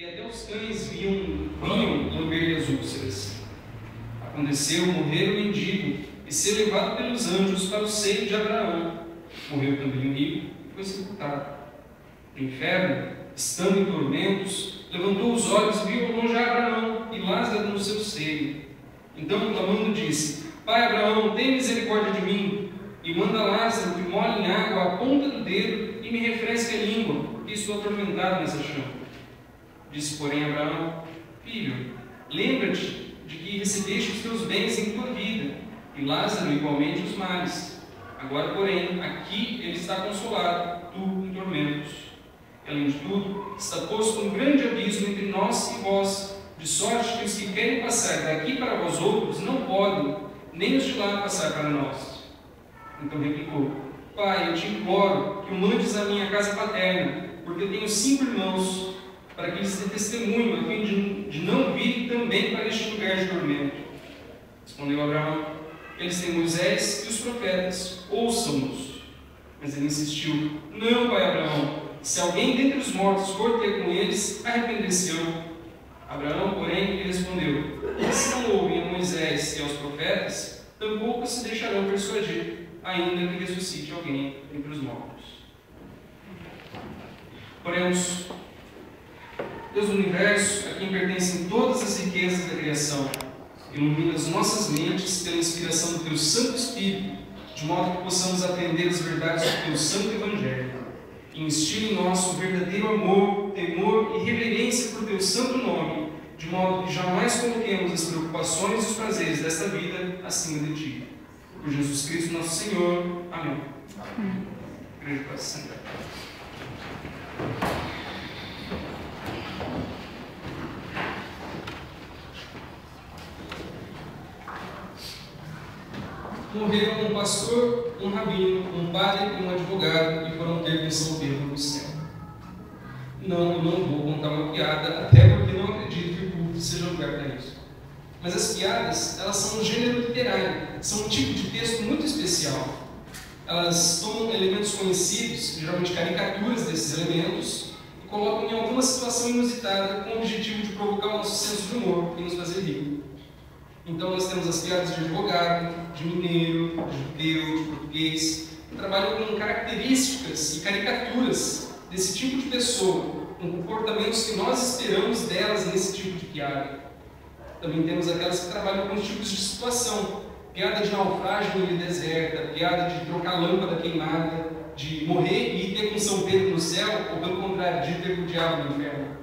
e até os cães vinham lamber-lhe as úlceras. Aconteceu morrer o mendigo e ser levado pelos anjos para o seio de Abraão. Morreu também o rico e foi sepultado. O inferno, estando em tormentos, levantou os olhos e viu ao longe Abraão e Lázaro no seu seio. Então, clamando, disse: Pai Abraão, tem misericórdia de mim, e manda Lázaro que molhe em água a ponta do dedo e me refresque a língua, porque estou atormentado nessa chama. Disse, porém, Abraão: Filho, lembra-te de que recebeste os teus bens em tua vida, e Lázaro igualmente os males. Agora, porém, aqui ele está consolado, tu em tormentos. Além de tudo, está posto um grande abismo entre nós e vós, de sorte que os que querem passar daqui para vós outros não podem, nem os de lá passar para nós. Então replicou: Pai, eu te imploro que o mandes à minha casa paterna, porque eu tenho 5 irmãos, para que eles dê testemunho, a fim de não virem também para este lugar de tormento. Respondeu Abraão: Eles têm Moisés e os profetas, ouçam-nos. Mas ele insistiu: Não, pai Abraão, se alguém dentre os mortos for ter com eles, arrepender-se-ão. Abraão, porém, lhe respondeu: Se não ouvem a Moisés e aos profetas, tampouco se deixarão persuadir, ainda que ressuscite alguém entre os mortos. Oremos. Deus do universo, a quem pertencem todas as riquezas da criação, ilumina as nossas mentes pela inspiração do Teu Santo Espírito, de modo que possamos aprender as verdades do Teu Santo Evangelho, e instila em nós o verdadeiro amor, temor e reverência por Teu Santo Nome, de modo que jamais coloquemos as preocupações e os prazeres desta vida acima de Ti. Por Jesus Cristo nosso Senhor. Amém. Igreja para sempre. Morreram um pastor, um rabino, um padre e um advogado e foram ter com São Pedro no céu. Não, eu não vou contar uma piada, até porque não acredito que o público seja lugar para isso. Mas as piadas, elas são um gênero literário, são um tipo de texto muito especial. Elas tomam elementos conhecidos, geralmente caricaturas desses elementos, e colocam em alguma situação inusitada com o objetivo de provocar o nosso senso de humor e nos fazer rir. Então nós temos as piadas de advogado, de mineiro, de judeu, de português, que trabalham com características e caricaturas desse tipo de pessoa, com comportamentos que nós esperamos delas nesse tipo de piada. Também temos aquelas que trabalham com os tipos de situação, piada de naufrágio em ilha deserta, piada de trocar lâmpada queimada, de morrer e ir ter com São Pedro no céu, ou pelo contrário, de ir ter com o diabo no inferno.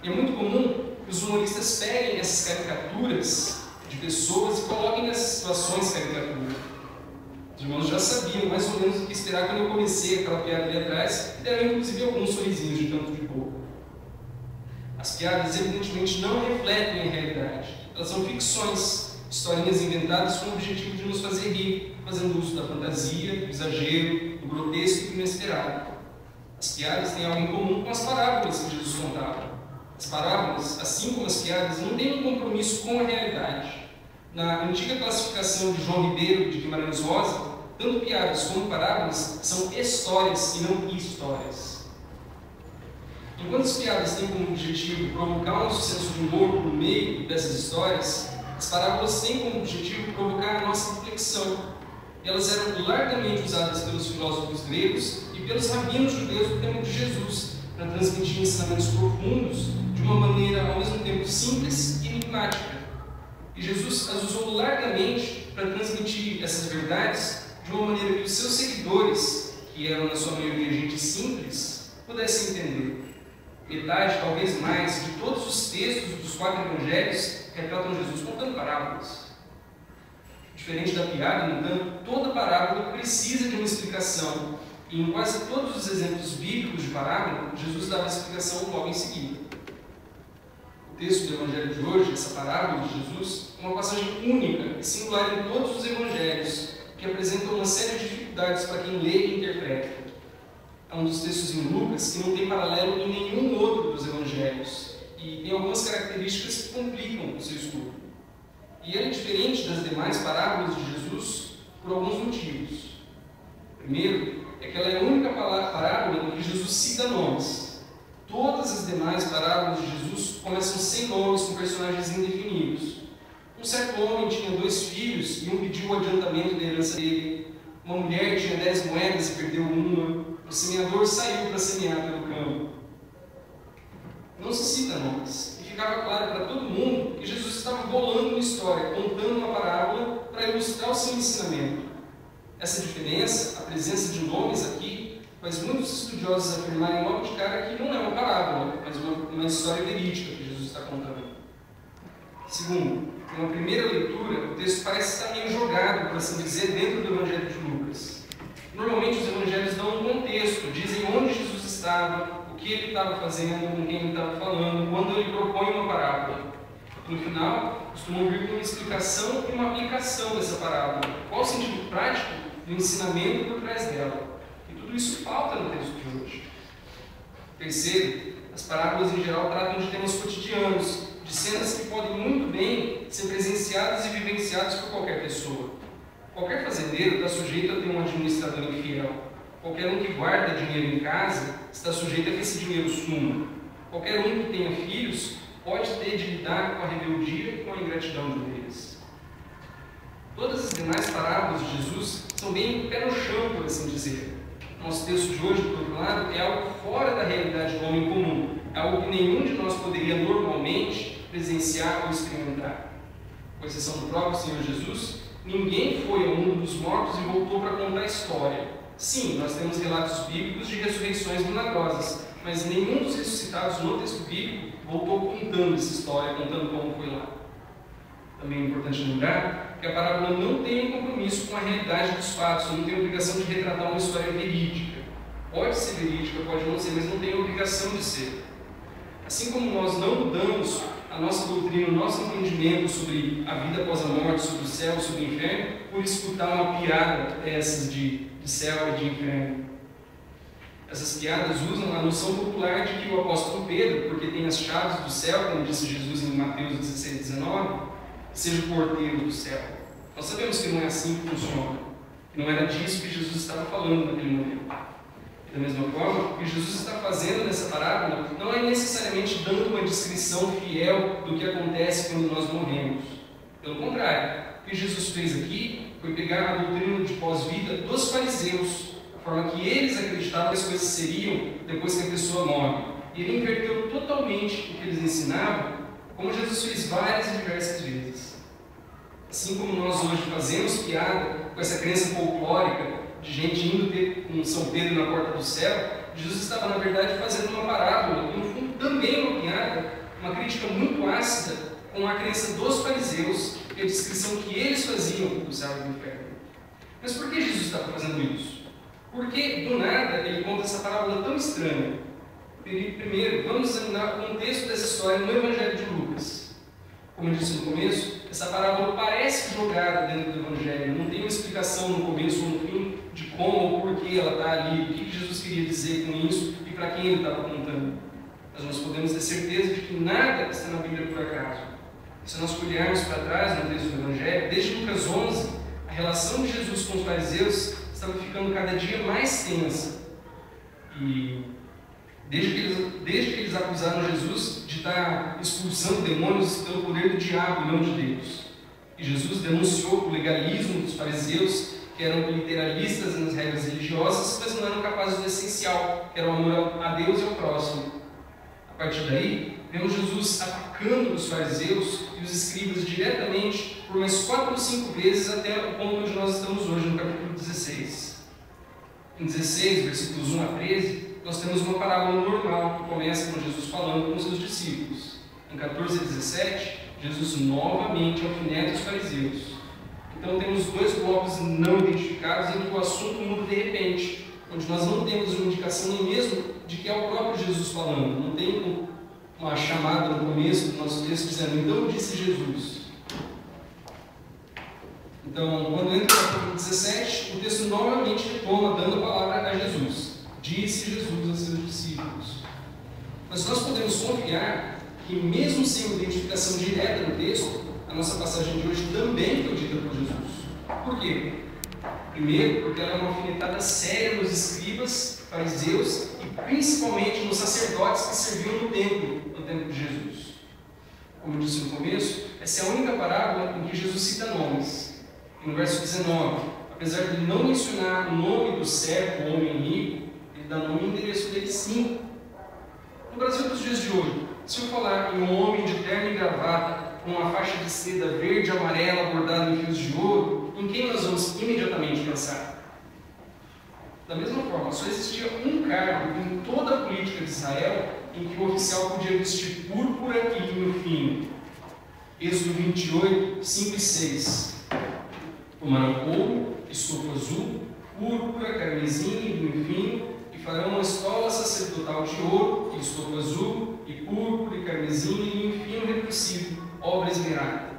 E é muito comum que os humoristas peguem essas caricaturas de pessoas e coloquem nessas situações caricatura. Os irmãos já sabiam mais ou menos o que esperar quando eu comecei aquela piada ali atrás, e deram inclusive alguns sorrisinhos de canto de boca. As piadas evidentemente não refletem a realidade, elas são ficções, historinhas inventadas com o objetivo de nos fazer rir, fazendo uso da fantasia, do exagero, do grotesco e do inesperado. As piadas têm algo em comum com as parábolas que Jesus contava. As parábolas, assim como as piadas, não têm um compromisso com a realidade. Na antiga classificação de João Ribeiro de Guimarães Rosa, tanto piadas como parábolas são histórias e não histórias. Enquanto as piadas têm como objetivo provocar um senso de humor por meio dessas histórias, as parábolas têm como objetivo provocar a nossa reflexão. E elas eram largamente usadas pelos filósofos gregos e pelos rabinos judeus do tempo de Jesus, para transmitir ensinamentos profundos de uma maneira ao mesmo tempo simples e enigmática. E Jesus as usou largamente para transmitir essas verdades de uma maneira que os seus seguidores, que eram na sua maioria gente simples, pudessem entender. Metade, talvez mais, de todos os textos dos 4 evangelhos retratam Jesus contando parábolas. Diferente da piada, no entanto, toda parábola precisa de uma explicação. E em quase todos os exemplos bíblicos de parábola, Jesus dava a explicação logo em seguida. O texto do Evangelho de hoje, essa parábola de Jesus, é uma passagem única e singular em todos os evangelhos, que apresenta uma série de dificuldades para quem lê e interpreta. É um dos textos em Lucas que não tem paralelo em nenhum outro dos evangelhos, e tem algumas características que complicam o seu estudo. E ele é diferente das demais parábolas de Jesus por alguns motivos. Primeiro, é que ela é a única parábola em que Jesus cita nomes. Todas as demais parábolas de Jesus começam sem nomes, com personagens indefinidos. Um certo homem tinha 2 filhos e um pediu o adiantamento da herança dele. Uma mulher tinha 10 moedas e perdeu uma. O semeador saiu para semear pelo campo. Não se cita nomes. E ficava claro para todo mundo que Jesus estava bolando uma história, contando uma parábola para ilustrar o seu ensinamento. Essa diferença, a presença de nomes aqui, faz muitos estudiosos afirmarem logo de cara que não é uma parábola, mas uma história verídica que Jesus está contando. Segundo, numa primeira leitura, o texto parece estar meio jogado, por assim dizer, dentro do Evangelho de Lucas. Normalmente os evangelhos dão um contexto, dizem onde Jesus estava, o que ele estava fazendo, com quem ele estava falando, quando ele propõe uma parábola. No final, costumam vir com uma explicação e uma aplicação dessa parábola. Qual o sentido prático do ensinamento por trás dela? E tudo isso falta no texto de hoje. Terceiro, as parábolas em geral tratam de temas cotidianos, de cenas que podem muito bem ser presenciadas e vivenciadas por qualquer pessoa. Qualquer fazendeiro está sujeito a ter um administrador infiel. Qualquer um que guarda dinheiro em casa está sujeito a que esse dinheiro suma. Qualquer um que tenha filhos pode ter de lidar com a rebeldia e com a ingratidão de um deles. Todas as demais parábolas de Jesus são bem pé no chão, por assim dizer. Nosso texto de hoje, por outro lado, é algo fora da realidade do homem comum, é algo que nenhum de nós poderia normalmente presenciar ou experimentar. Com exceção do próprio Senhor Jesus, ninguém foi ao mundo dos mortos e voltou para contar a história. Sim, nós temos relatos bíblicos de ressurreições milagrosas, mas nenhum dos ressuscitados no texto bíblico voltou contando essa história, contando como foi lá. Também é importante lembrar que a parábola não tem um compromisso com a realidade dos fatos, não tem obrigação de retratar uma história verídica. Pode ser verídica, pode não ser, mas não tem obrigação de ser. Assim como nós não mudamos a nossa doutrina, o nosso entendimento sobre a vida após a morte, sobre o céu, sobre o inferno, por escutar uma piada dessas de céu e de inferno. Essas piadas usam a noção popular de que o apóstolo Pedro, porque tem as chaves do céu, como disse Jesus em Mateus 16, 19, seja o porteiro do céu. Nós sabemos que não é assim que funciona. Não era disso que Jesus estava falando naquele momento. Da mesma forma, o que Jesus está fazendo nessa parábola não é necessariamente dando uma descrição fiel do que acontece quando nós morremos. Pelo contrário, o que Jesus fez aqui foi pegar a doutrina de pós-vida dos fariseus, a forma que eles acreditavam que as coisas seriam depois que a pessoa morre. E ele inverteu totalmente o que eles ensinavam, como Jesus fez várias e diversas vezes. Assim como nós hoje fazemos piada com essa crença folclórica de gente indo ter um São Pedro na porta do céu, Jesus estava, na verdade, fazendo uma parábola, e no fundo também uma piada, uma crítica muito ácida com a crença dos fariseus e a descrição que eles faziam do céu e do inferno. Mas por que Jesus estava fazendo isso? Porque, do nada, ele conta essa parábola tão estranha. Primeiro, vamos examinar o contexto dessa história no Evangelho de Lucas. Como eu disse no começo, essa parábola parece jogada dentro do Evangelho, não tem uma explicação no começo ou no fim de como ou por que ela está ali, o que Jesus queria dizer com isso e para quem ele estava contando. Mas nós podemos ter certeza de que nada está na Bíblia por acaso. Se nós olharmos para trás no texto do Evangelho, desde Lucas 11, a relação de Jesus com os fariseus estava ficando cada dia mais tensa. E desde que eles acusaram Jesus de estar expulsando demônios pelo poder do diabo e não de Deus. E Jesus denunciou o legalismo dos fariseus, que eram literalistas nas regras religiosas, mas não eram capazes do essencial, que era o amor a Deus e ao próximo. A partir daí, vemos Jesus atacando os fariseus e os escribas diretamente por mais 4 ou 5 vezes até o ponto onde nós estamos hoje, no capítulo 16. Em 16, versículos 1 a 13, nós temos uma parábola normal que começa com Jesus falando com seus discípulos. Em 14 a 17, Jesus novamente alfineta os fariseus. Então temos 2 blocos não identificados em que o assunto muda de repente, onde nós não temos uma indicação nem mesmo de que é o próprio Jesus falando. Não tem uma chamada no começo do nosso texto dizendo, então disse Jesus. Então, quando entra no capítulo 17, o texto novamente retoma, dando a palavra a Jesus. Disse Jesus a seus discípulos. Mas nós podemos confiar que, mesmo sem uma identificação direta no texto, a nossa passagem de hoje também foi dita por Jesus. Por quê? Primeiro, porque ela é uma alfinetada séria nos escribas, fariseus e principalmente nos sacerdotes que serviam no templo de Jesus. Essa é a única parábola em que Jesus cita nomes. E no verso 19, apesar de ele não mencionar o nome do servo, o homem rico, ele dá nome e endereço dele sim. No Brasil dos dias de hoje, se eu falar em um homem de terno e gravata, com uma faixa de seda verde e amarela bordada em fios de ouro, em quem nós vamos imediatamente pensar? Da mesma forma, só existia um cargo em toda a política de Israel em que o oficial podia vestir púrpura e linho fino. Êxodo 28, 5 e 6. Tomarão ouro, estopo azul, púrpura, carmesim e linho fino, e farão uma estola sacerdotal de ouro, e estopo azul, e púrpura, e carmesim e linho fino retorcido, obra esmerada.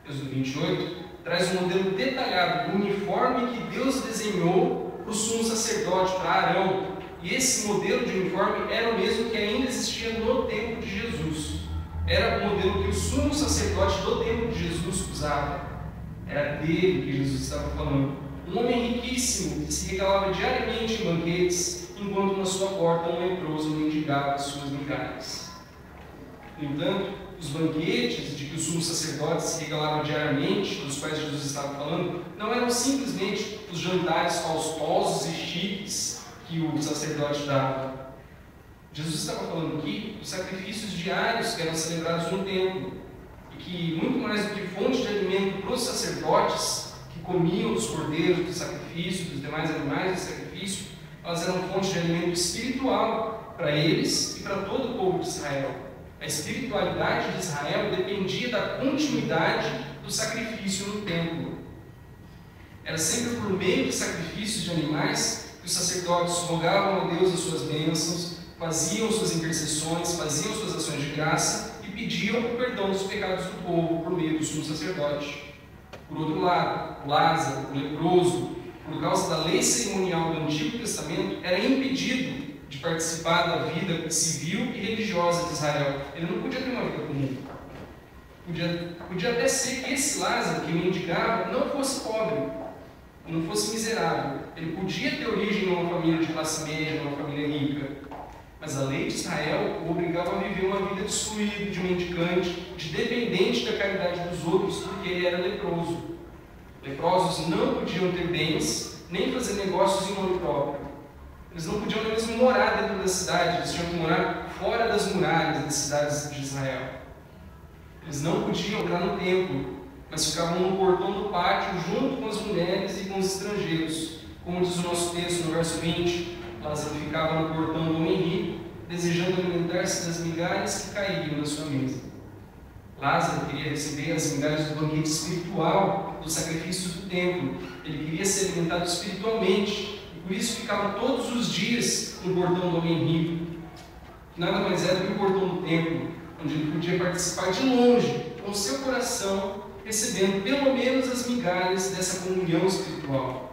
Êxodo 28 traz um modelo detalhado do uniforme que Deus desenhou para o sumo sacerdote, para Arão. E esse modelo de uniforme era o mesmo que ainda existia no tempo de Jesus. Era o modelo que o sumo sacerdote do tempo de Jesus usava. Era dele que Jesus estava falando. Um homem riquíssimo que se regalava diariamente em banquetes, enquanto na sua porta um leproso mendigava as suas migalhas. No entanto, os banquetes de que o sumo sacerdote se regalava diariamente, dos quais Jesus estava falando, não eram simplesmente os jantares faustosos e chiques que o sacerdote dava. Jesus estava falando aqui dos sacrifícios diários que eram celebrados no templo, e que, muito mais do que fonte de alimento para os sacerdotes, que comiam dos cordeiros do sacrifício, dos demais animais do sacrifício, elas eram fonte de alimento espiritual para eles e para todo o povo de Israel. A espiritualidade de Israel dependia da continuidade do sacrifício no templo. Era sempre por meio de sacrifícios de animais que os sacerdotes rogavam a Deus as suas bênçãos, faziam suas intercessões, faziam suas ações de graça e pediam o perdão dos pecados do povo por meio do sumo sacerdote. Por outro lado, Lázaro, o leproso, por causa da lei cerimonial do Antigo Testamento, era impedido de participar da vida civil e religiosa de Israel. Ele não podia ter uma vida comum. Podia até ser que esse Lázaro que mendigava não fosse pobre, não fosse miserável. Ele podia ter origem numa família de classe média, numa família rica. Mas a lei de Israel o obrigava a viver uma vida de excluído, de mendicante, de dependente da caridade dos outros, porque ele era leproso. Leprosos não podiam ter bens, nem fazer negócios em nome próprio. Eles não podiam nem mesmo morar dentro da cidade, eles tinham que morar fora das muralhas das cidades de Israel. Eles não podiam entrar no templo, mas ficavam no portão do pátio junto com as mulheres e com os estrangeiros. Como diz o nosso texto no verso 20, Lázaro ficava no portão do homem rico, desejando alimentar-se das migalhas que caíam na sua mesa. Lázaro queria receber as migalhas do banquete espiritual, dos sacrifícios do templo. Ele queria ser alimentado espiritualmente. Por isso ficava todos os dias no portão do homem rico, que nada mais era do que o portão do templo, onde ele podia participar de longe, com o seu coração, recebendo pelo menos as migalhas dessa comunhão espiritual.